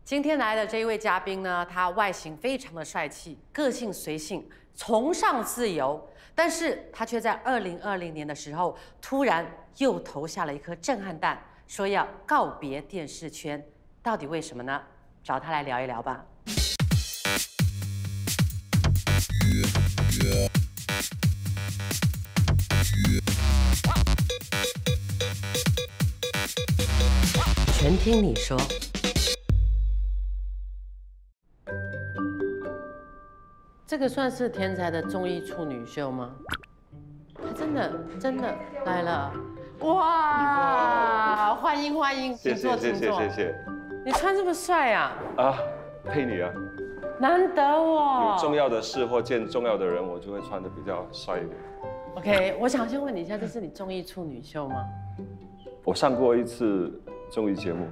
今天来的这一位嘉宾呢，他外形非常的帅气，个性随性，崇尚自由，但是他却在2020年的时候，突然又投下了一颗震撼弹，说要告别电视圈，到底为什么呢？找他来聊一聊吧。全听你说。这个算是天才的综艺处女秀吗？他真的来了，哇！欢迎欢迎，请坐请坐。谢谢。你穿这么帅啊？啊，配你啊。难得哦。有重要的事或见重要的人，我就会穿得比较帅一点。OK， 我想先问你一下，这是你综艺处女秀吗？我上过一次综艺节目，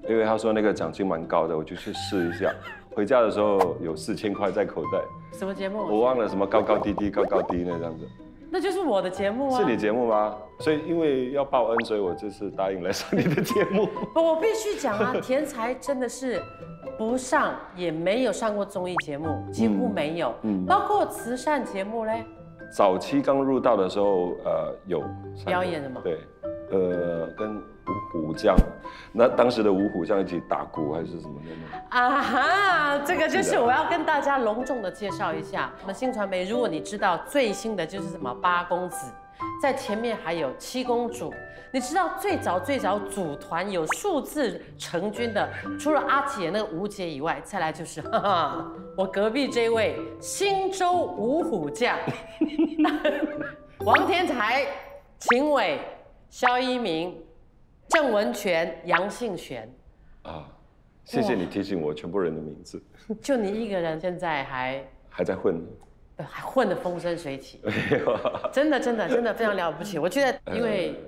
因为他说那个奖金蛮高的，我就去试一下。回家的时候有4000块在口袋。什么节目？我忘了什么高高低低那样子。那就是我的节目啊。是你节目吗？所以因为要报恩，所以我这次答应来上你的节目。我必须讲啊，田才真的是不上也没有上过综艺节目，几乎没有。包括慈善节目嘞。早期刚入道的时候，有表演的吗？对，跟五虎将，那当时的五虎将一起打鼓还是什么的啊哈，这个就是我要跟大家隆重的介绍一下，我们新传媒，如果你知道最新的就是什么8公子，在前面还有7公主，你知道最早组团有数字成军的，除了阿姐那个吴姐以外，再来就是我隔壁这位新州五虎将，王天才、秦伟、萧一鸣、郑文泉、杨幸玄。啊，谢谢你提醒我全部人的名字。就你一个人，现在还在混，还混得风生水起，真的非常了不起。我觉得，因为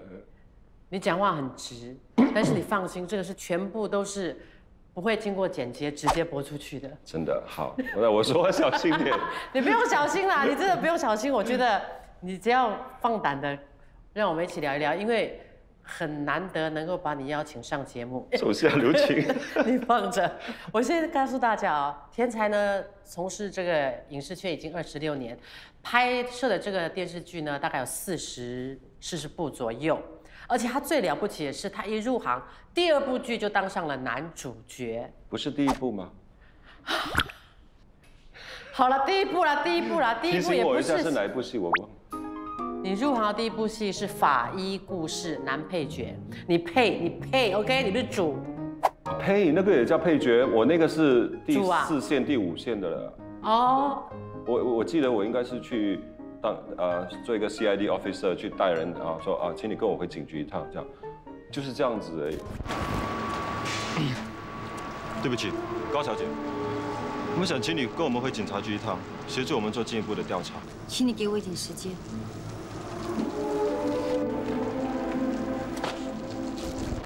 你讲话很直，但是你放心，这个是全部都是不会经过剪接直接播出去的。真的好，那我说话小心点。你不用小心啦，你真的不用小心。我觉得你只要放胆的，让我们一起聊一聊，因为很难得能够把你邀请上节目，手下留情。你放着。我现在告诉大家啊，天才呢从事这个影视圈已经26年，拍摄的这个电视剧呢大概有40部左右，而且他最了不起的是，他一入行第2部剧就当上了男主角。不是第1部吗？好了，第一部提醒也不我一下是是。哪一部戏，我忘。你入行的第1部戏是《法医故事》男配角，你配 ，OK， 你不是主。配那个也叫配角，我那个是第主啊4线、第5线的了。哦，我记得我应该是去做一个 CID officer 去带人说请你跟我回警局一趟，这样，就是这样子而已。对不起，高小姐，我们想请你跟我们回警察局一趟，协助我们做进一步的调查。请你给我一点时间。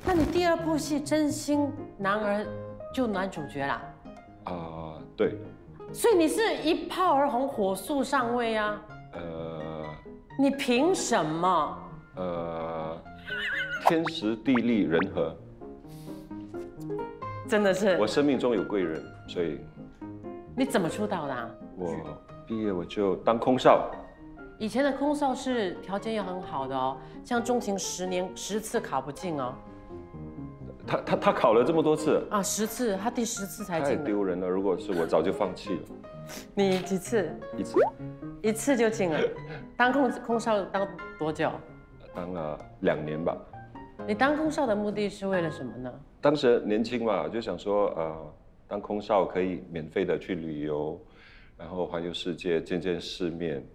那你第2部戏《真心男儿》就男主角啦？对。所以你是一炮而红，火速上位啊？你凭什么？天时地利人和，真的是。我生命中有贵人，所以。你怎么出道的啊？我毕业我就当空少。以前的空少是条件也很好的哦，像中情10年10次考不进哦。他考了这么多次啊，10次，他第10次才进。太丢人了！如果是我，早就放弃了。你几次？1次就进了。当空少当多久？当了2年吧。你当空少的目的是为了什么呢？当时年轻嘛，就想说当空少可以免费的去旅游，然后环游世界，见见世面。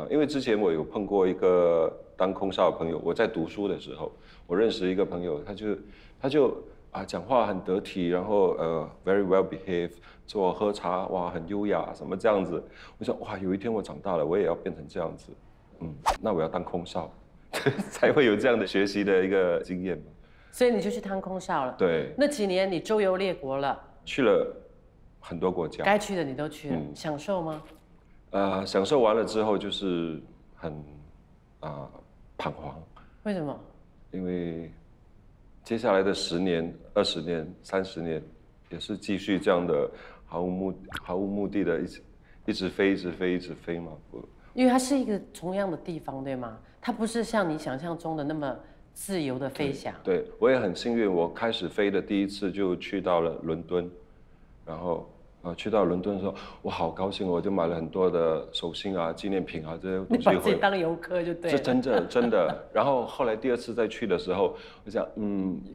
因为之前我有碰过一个当空少的朋友，我在读书的时候，我认识一个朋友，他就讲话很得体，然后very well behaved， 做喝茶哇很优雅什么这样子。我想哇，有一天我长大了，我也要变成这样子，那我要当空少，才会有这样的学习的一个经验。所以你就去当空少了。对。那几年你周游列国了，去了很多国家，该去的你都去了，享受吗？享受完了之后就是很彷徨。为什么？因为接下来的10年、20年、30年，也是继续这样的毫无目的的一直飞嘛。因为它是一个同样的地方，对吗？它不是像你想象中的那么自由的飞翔。对，我也很幸运，我开始飞的第一次就去到了伦敦，然后去到伦敦的时候，我好高兴，我就买了很多的手信啊、纪念品啊这些东西。你把自己当游客就对了。是真的。然后后来第2次再去的时候，我想，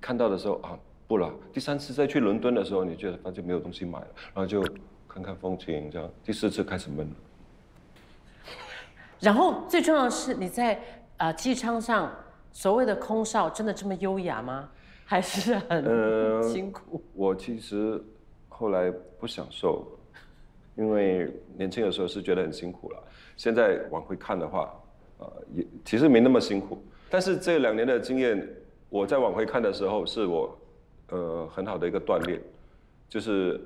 看到的时候啊，不了。第3次再去伦敦的时候，你觉得发现没有东西买了，然后就看看风景这样。第4次开始闷了。然后最重要的是，你在机舱上所谓的空少，真的这么优雅吗？还是很辛苦？我其实后来不享受，因为年轻的时候是觉得很辛苦了。现在往回看的话，也其实没那么辛苦。但是这2年的经验，我在往回看的时候，是我很好的一个锻炼，就是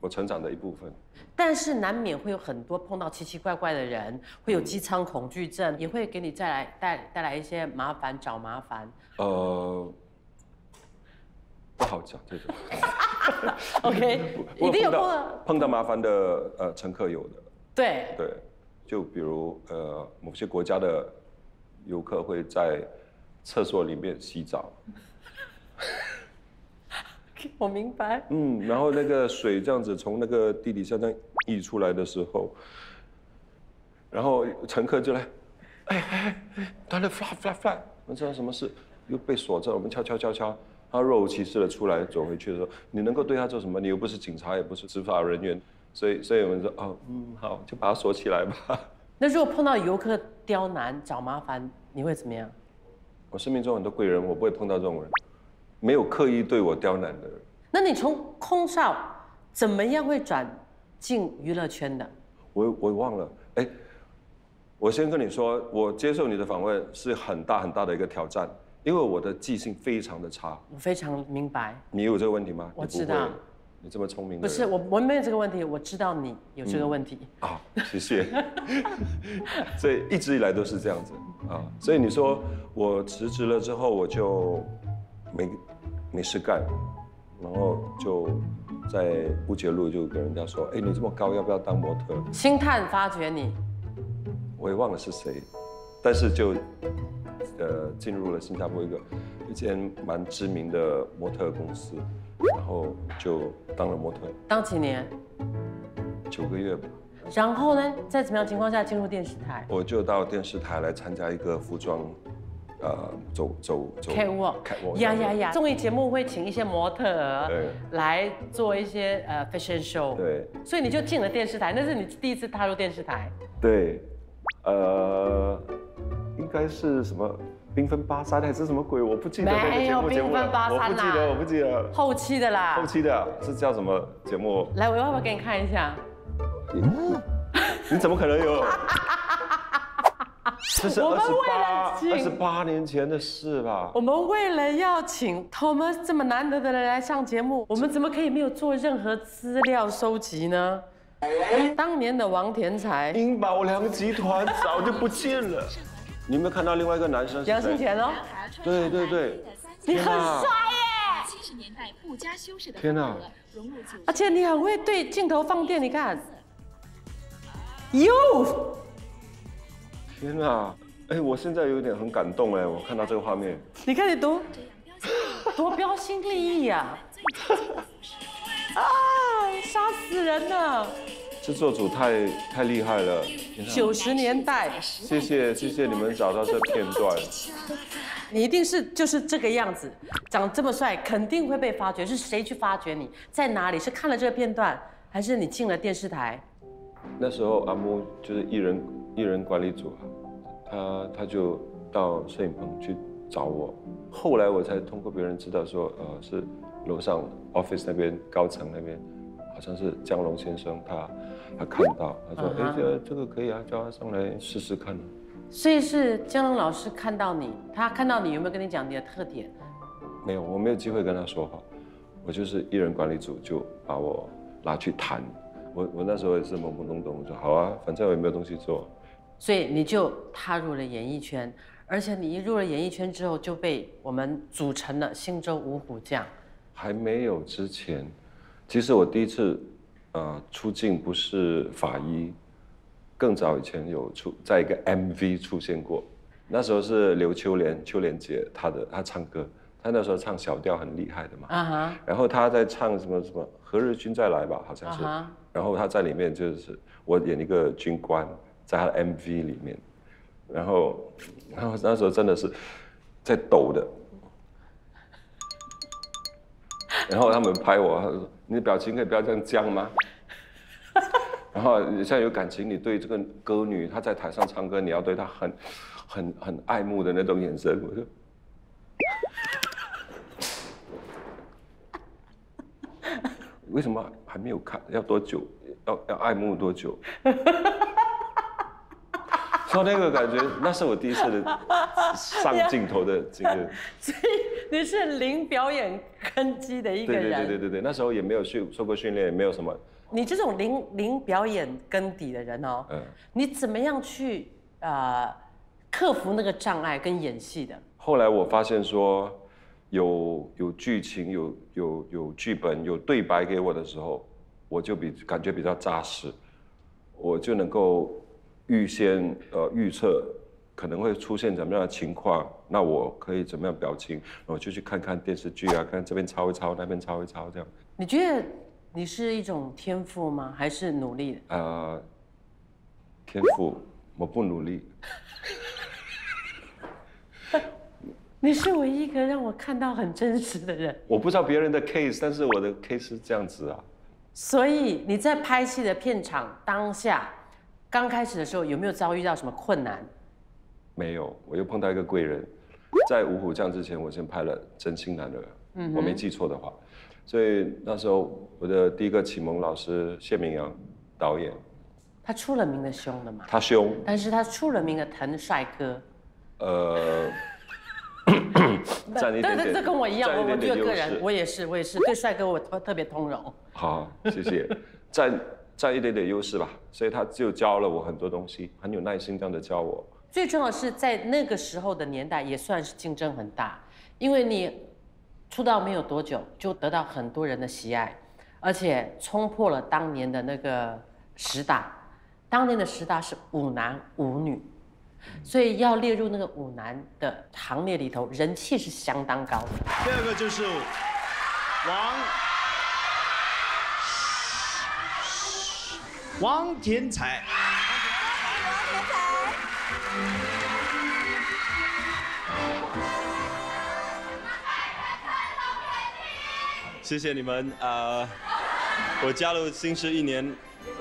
我成长的一部分。但是难免会有很多碰到奇奇怪怪的人，会有机舱恐惧症，也会给你带来一些麻烦，找麻烦。不好讲这种。OK， 一定有碰到麻烦的乘客有的。对，就比如某些国家的游客会在厕所里面洗澡。我明白。然后那个水这样子从那个地底下这样溢出来的时候，然后乘客就来，他的 fly， 我知道什么事，又被锁着，我们敲。他若无其事的出来走回去的时候，你能够对他做什么？你又不是警察，也不是执法人员，所以我们说好，就把他锁起来吧。那如果碰到游客刁难找麻烦，你会怎么样？我生命中很多贵人，我不会碰到这种人，没有刻意对我刁难的人。那你从空少怎么样会转进娱乐圈的？我忘了，我先跟你说，我接受你的访问是很大的一个挑战，因为我的记性非常的差。我非常明白。你有这个问题吗？我知道。你这么聪明的人。不是我没有这个问题，我知道你有这个问题。谢谢。所以一直以来都是这样子啊。所以你说我辞职了之后，我就没事干，然后就在乌节路就跟人家说，你这么高，要不要当模特？星探发掘你。我也忘了是谁，但是就进入了新加坡一间蛮知名的模特公司，然后就当了模特。当几年？9个月吧。然后呢，在怎么样情况下进入电视台？我就到电视台来参加一个服装，走 catwalk 呀，综艺节目会请一些模特儿来做一些fashion show。对。所以你就进了电视台，那是你第一次踏入电视台。对。应该是什么缤纷83还是什么鬼？我不记得那个节目没有缤纷83啦，我不记得。后期的啦。后期的是叫什么节目？来，我要不要给你看一下？你怎么可能有？这是28年前的事吧？我们为了要请 Thomas 这么难得的人来上节目，我们怎么可以没有做任何资料收集呢？当年的王田才，英宝良集团早就不见了。你有没有看到另外一个男生？杨幸田哦。对，你很帅耶！70年代不加修饰的天哪！而且你很会对镜头放电，你看。哟！天哪！我现在有点很感动我看到这个画面。你看你多标新立异呀！杀死人了！制作组太厉害了。90年代。谢谢你们找到这片段。你一定是就是这个样子，长这么帅，肯定会被发掘。是谁去发掘你？在哪里？是看了这个片段，还是你进了电视台？那时候阿木就是艺人管理组他就到摄影棚去找我。后来我才通过别人知道说，是楼上 office 那边高层那边，好像是江龙先生他看到，他说，这个可以啊，叫他上来试试看。所以是江龙老师看到你，他看到你有没有跟你讲你的特点？没有，我没有机会跟他说话，我就是艺人管理组就把我拉去谈。我那时候也是懵懵懂懂，说好啊，反正我也没有东西做。所以你就踏入了演艺圈，而且你一入了演艺圈之后，就被我们组成了星洲五虎将。还没有之前，其实我第一次出镜不是法医，更早以前有在一个 MV 出现过，那时候是刘秋莲姐她唱歌，她那时候唱小调很厉害的嘛，然后她在唱什么何日君再来吧，好像是，然后她在里面就是我演一个军官，在她的 MV 里面，然后那时候真的是在抖的。然后他们拍我，他说：“你的表情可以不要这样僵吗？”然后现在有感情，你对这个歌女，她在台上唱歌，你要对她很爱慕的那种眼神。我说，为什么还没有看？要多久？要爱慕多久？说那个感觉，那是我第一次的上镜头的经验。所以你是零表演根基的一个人。对，那时候也没有受过训练，也没有什么。你这种零表演根底的人哦，你怎么样去克服那个障碍跟演戏的？后来我发现说，有剧情、有剧本、有对白给我的时候，我就感觉比较扎实，我就能够预先预测可能会出现怎么样的情况，那我可以怎么样表情，然后就去看看电视剧啊，看这边抄一抄，那边抄一抄这样。你觉得你是一种天赋吗？还是努力的？天赋，我不努力。你是唯一一个让我看到很真实的人。我不知道别人的 case， 但是我的 case 是这样子啊。所以你在拍戏的片场当下，刚开始的时候有没有遭遇到什么困难？没有，我又碰到一个贵人。在《五虎将》之前，我先拍了《真心男儿》，我没记错的话。所以那时候我的第一个启蒙老师谢明阳导演，他出了名的凶的嘛。他凶，但是他出了名的疼帅哥。占一点点，这跟我一样，我这个个人，我也是对帅哥我特别通融。好，谢谢。占一点点优势吧，所以他就教了我很多东西，很有耐心这样的教我。最重要的是在那个时候的年代也算是竞争很大，因为你出道没有多久就得到很多人的喜爱，而且冲破了当年的那个10大，当年的10大是5男5女。所以要列入那个5男的行列里头，人气是相当高的。第二个就是王天才。谢谢你们我加入新视1年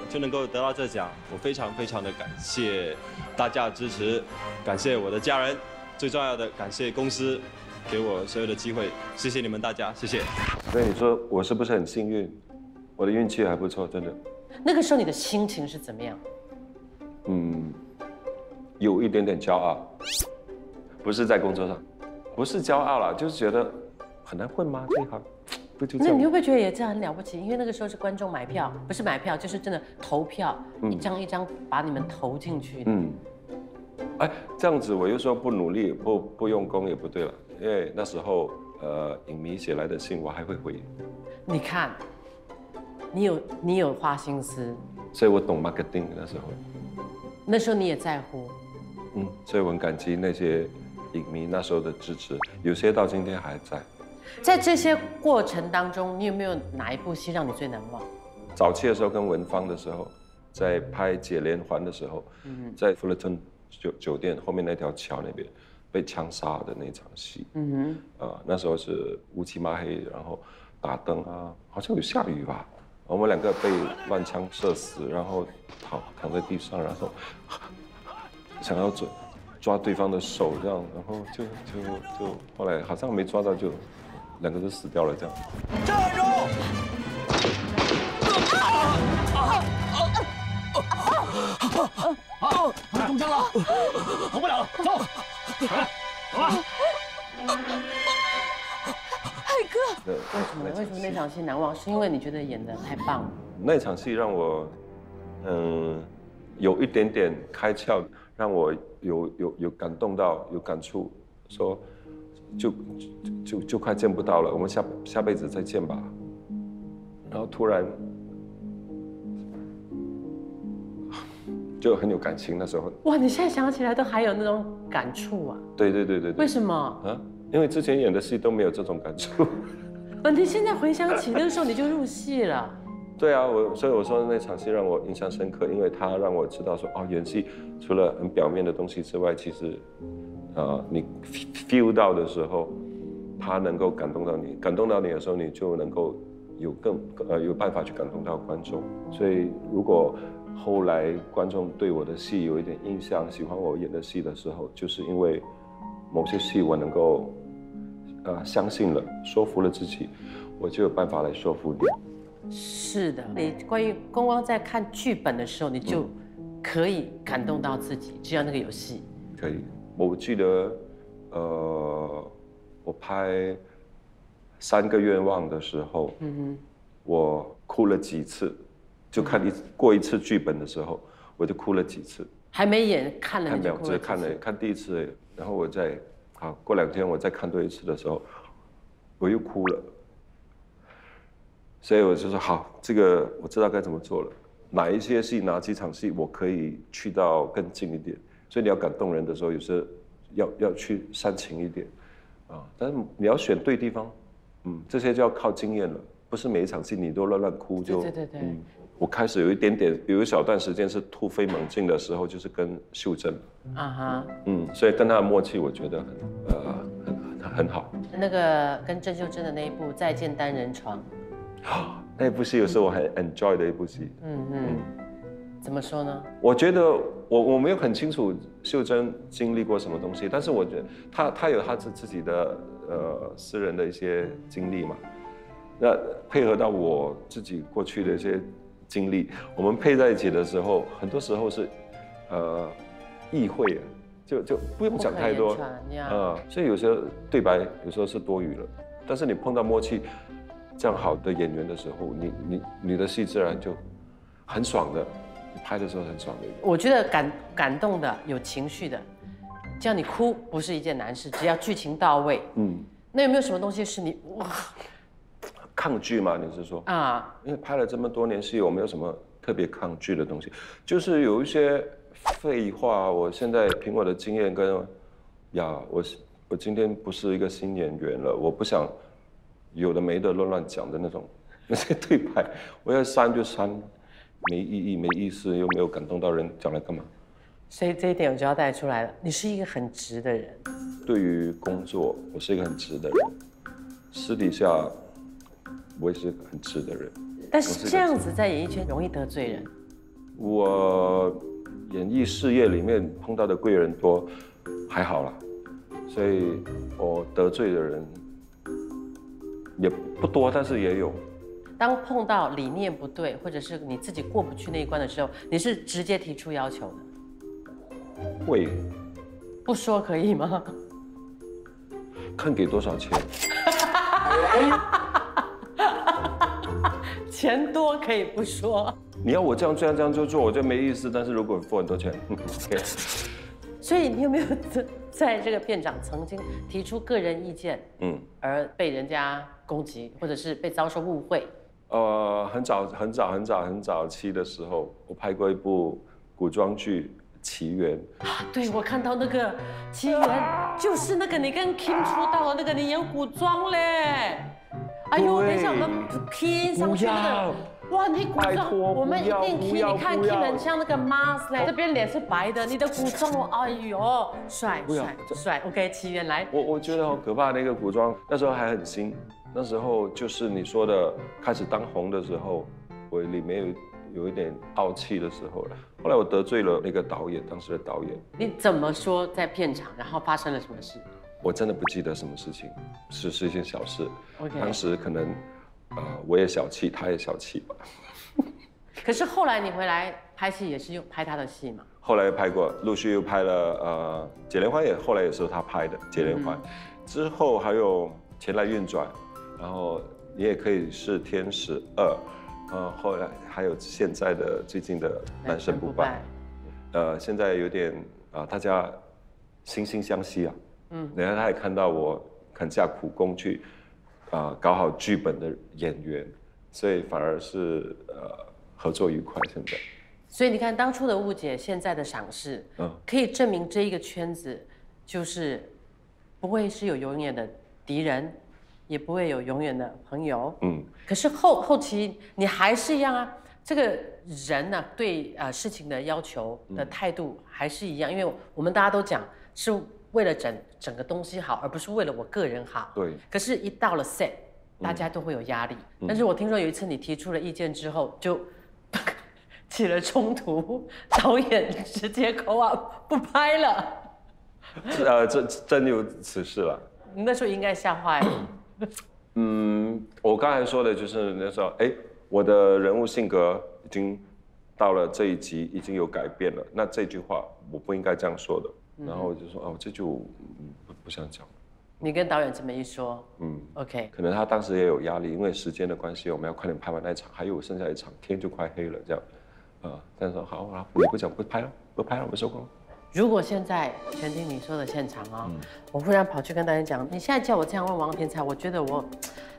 就能够得到这奖，我非常的感谢大家的支持，感谢我的家人，最重要的感谢公司给我所有的机会，谢谢你们大家，谢谢。所以你说我是不是很幸运？我的运气还不错，真的。那个时候你的心情是怎么样？有一点点骄傲，不是在工作上，不是骄傲啦，就是觉得很难混吗？这一行。那你会不会觉得也这样很了不起？因为那个时候是观众买票，不是买票，就是真的投票，一张一张把你们投进去。这样子我又说不努力、不用功也不对了，因为那时候影迷写来的信我还会回。你看，你有花心思，所以我懂 marketing 那时候。那时候你也在乎。所以我很感激那些影迷那时候的支持，有些到今天还在。在这些过程当中，你有没有哪一部戏让你最难忘？早期的时候跟文芳的时候，在拍《解连环》的时候，在富勒顿酒店后面那条桥那边被枪杀的那场戏，那时候是乌漆嘛黑，然后打灯啊，好像有下雨吧，我们2个被乱枪射死，然后躺在地上，然后想要抓对方的手这样，然后就后来好像没抓到就。2个都死掉了，这样。站住！中枪了，跑不了了，走！走吧。海哥，为什么那场戏难忘？是因为你觉得演得太棒了？那场戏让我，有一点点开窍，让我有感动到，有感触，说就快见不到了，我们下辈子再见吧。然后突然就很有感情，那时候。哇，你现在想起来都还有那种感触啊？对。为什么？啊？因为之前演的戏都没有这种感触。你现在回想起那个时候你就入戏了。对啊，所以我说那场戏让我印象深刻，因为它让我知道说，哦，演戏除了很表面的东西之外，其实，你 feel 到的时候，它能够感动到你，感动到你的时候，你就能够有办法去感动到观众。所以如果后来观众对我的戏有一点印象，喜欢我演的戏的时候，就是因为某些戏我能够相信了，说服了自己，我就有办法来说服你。是的，你光光在看剧本的时候，你就可以感动到自己，只要那个有戏。可以，我记得我拍《3个愿望》的时候，我哭了几次，就过一次剧本的时候，我就哭了几次。还没演，看了你就哭了几次？只是看第一次而已，然后过2天我再看多一次的时候，我又哭了。所以我就说好，这个我知道该怎么做了。哪一些戏，哪几场戏，我可以去到更近一点。所以你要感动人的时候，有时候要去煽情一点，但是你要选对地方，这些就要靠经验了，不是每一场戏你都乱哭就。对。我开始有一小段时间是突飞猛进的时候，就是跟秀珍，所以跟她的默契，我觉得很好。那个跟郑秀珍的那一部《再见单人床》。那一部戏也是我很 enjoy 的一部戏。怎么说呢？我觉得我没有很清楚秀珍经历过什么东西，但是我觉得她有她自己的私人的一些经历嘛。那配合到我自己过去的一些经历，我们配在一起的时候，很多时候是意会，就不用讲太多所以有些对白有时候是多余了，但是你碰到默契这样好的演员的时候，你的戏自然就很爽的，你拍的时候很爽的。我觉得感动的、有情绪的，叫你哭不是一件难事，只要剧情到位。那有没有什么东西是你抗拒吗？你是说因为拍了这么多年戏，我没有什么特别抗拒的东西，就是有一些废话。我现在凭我的经验我今天不是一个新演员了，我不想有的没的乱讲的那些对白，我要删就删，没意义没意思，又没有感动到人，讲来干嘛？所以这一点我就要带出来了，你是一个很直的人。对于工作，我是一个很直的人，私底下我也是很直的人。但是这样子在演艺圈容易得罪人。我演艺事业里面碰到的贵人多，还好啦，所以我得罪的人也不多，但是也有。当碰到理念不对，或者是你自己过不去那一关的时候，你是直接提出要求的？会。不说可以吗？看给多少钱。钱多可以不说。你要我这样就做，我就没意思。但是如果付很多钱，OK。所以你有没有在这个片场曾经提出个人意见，而被人家攻击，或者是被遭受误会？很早期的时候，我拍过一部古装剧《奇缘》。对，我看到那个《奇缘》，就是那个你跟 Kim 出道的那个，你演古装嘞。哎呦，等一下我们 key 上去那个。哇，你古装，我们一定 key。你看 key 很像那个 Mars 嘞，这边脸是白的，你的古装哦，哎呦，帅。OK， 奇缘来。我觉得好可怕，那个古装那时候还很新，那时候就是你说的开始当红的时候，我里面有一点傲气的时候了。后来我得罪了那个导演，当时的导演。你怎么说在片场，然后发生了什么事？我真的不记得什么事情，是一件小事。Okay. 当时可能，我也小气，他也小气吧。可是后来你回来拍戏也是拍他的戏嘛？后来拍过，陆续又拍了《解莲花》后来也是他拍的《解莲花》，之后还有《钱来运转》，然后你也可以是《天使2》，后来还有现在的最近的《男生不败》，现在有点大家惺惺相惜啊。等下他也看到我肯下苦功去搞好剧本的演员，所以反而是合作愉快。现在，所以你看当初的误解，现在的赏识，可以证明这一个圈子就是不会是有永远的敌人，也不会有永远的朋友。可是后期你还是一样啊，这个人呢、对事情的要求的态度还是一样，因为我们大家都讲是为了整个东西好，而不是为了我个人好。对。可是，一到了 set， 大家都会有压力。但是我听说有一次你提出了意见之后，就起了冲突，导演直接call out不拍了。真有此事了。你那时候应该吓坏了。我刚才说的就是那时候，我的人物性格已经到了这一集，已经有改变了。那这句话我不应该这样说的。然后我就说，这就不想讲。你跟导演这么一说，OK。可能他当时也有压力，因为时间的关系，我们要快点拍完那一场，还有剩下一场，天就快黑了，这样。但是说好，你不讲不拍了，我们收工。如果现在全听你说的现场啊，我忽然跑去跟导演讲，你现在叫我这样问王天才，我觉得我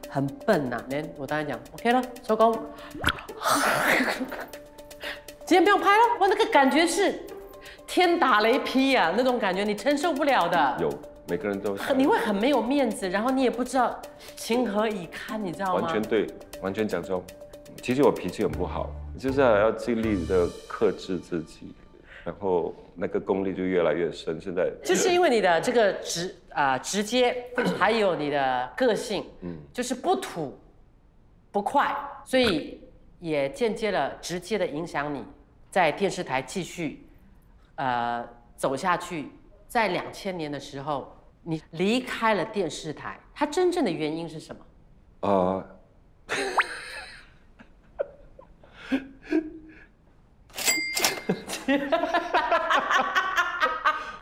很笨呐。我导演讲 OK 了，收工。今天不用拍了，我那个感觉是天打雷劈啊，那种感觉你承受不了的。有，每个人都你会很没有面子，然后你也不知道情何以堪，你知道吗？完全对，完全讲中。其实我脾气很不好，就是要尽力的克制自己。然后那个功力就越来越深。现在就是因为你的这个直接，还有你的个性，就是不土不快，所以也间接了直接的影响你在电视台继续走下去。在2000年的时候，你离开了电视台，它真正的原因是什么？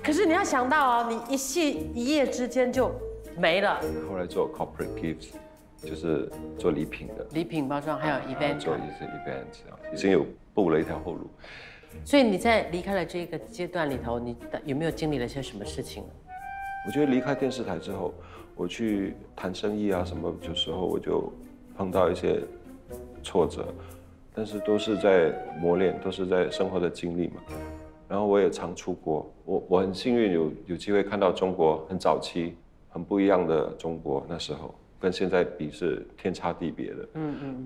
可是你要想到啊，你一夜之间就没了。后来做 corporate gifts， 就是做礼品的，礼品包装还有 event， 做一些 event， 已经有步了一条后路。所以你在离开了这个阶段里头，你有没有经历了些什么事情？我觉得离开电视台之后，我去谈生意啊什么，有时候我就碰到一些挫折。但是都是在磨练，都是在生活的经历嘛。然后我也常出国，我很幸运有机会看到中国很早期、很不一样的中国，那时候跟现在比是天差地别的。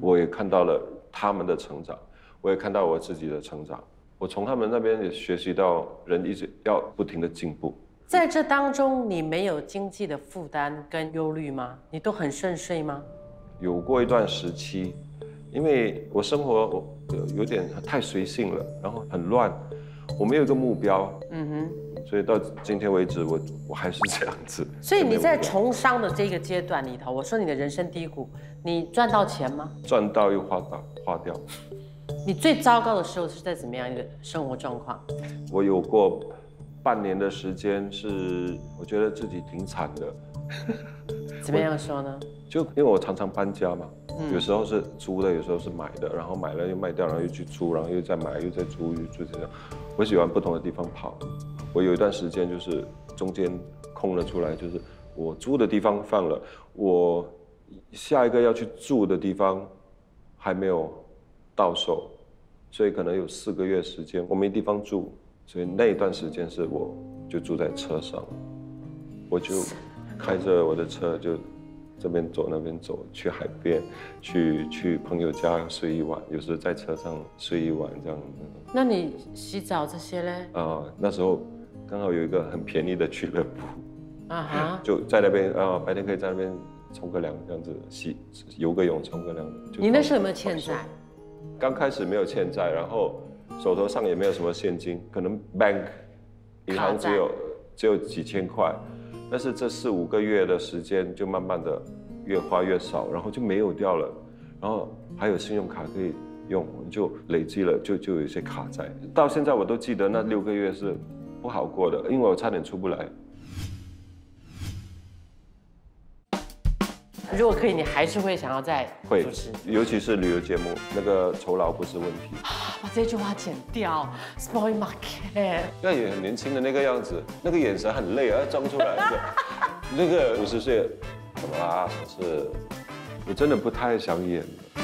我也看到了他们的成长，我也看到我自己的成长。我从他们那边也学习到，人一直要不停的进步。在这当中，你没有经济的负担跟忧虑吗？你都很顺遂吗？有过一段时期。因为我生活有点太随性了，然后很乱，我没有一个目标，所以到今天为止，我还是这样子。所以你在从商的这个阶段里头，我说你的人生低谷，你赚到钱吗？赚到又花掉。你最糟糕的时候是在怎么样一个生活状况？我有过半年的时间是，我觉得自己挺惨的。怎么样说呢？就因为我常常搬家嘛，有时候是租的，有时候是买的，然后买了又卖掉，然后又去租，然后又再买，又再租，又这样。我喜欢不同的地方跑。我有一段时间就是中间空了出来，就是我租的地方放了，我下一个要去住的地方还没有到手，所以可能有4个月时间我没地方住，所以那一段时间是我就住在车上，我就开着我的车就。这边走那边走，去海边，去朋友家睡一晚，有时在车上睡一晚这样。那你洗澡这些嘞？那时候刚好有一个很便宜的俱乐部，就在那边白天可以在那边冲个凉，这样子游个泳，冲个凉。你那时候有没有欠债？刚开始没有欠债，然后手头上也没有什么现金，可能 bank 银行只有几千块。但是这4、5个月的时间就慢慢的越花越少，然后就没有掉了，然后还有信用卡可以用，就累积了，就有一些卡债。到现在我都记得那6个月是不好过的，因为我差点出不来。如果可以，你还是会想要再主持，尤其是旅游节目，那个酬劳不是问题。把这句话剪掉 ，spoil market。那也很年轻的那个样子，那个眼神很累啊，装出来。那个50岁怎么啦？是，我真的不太想演了。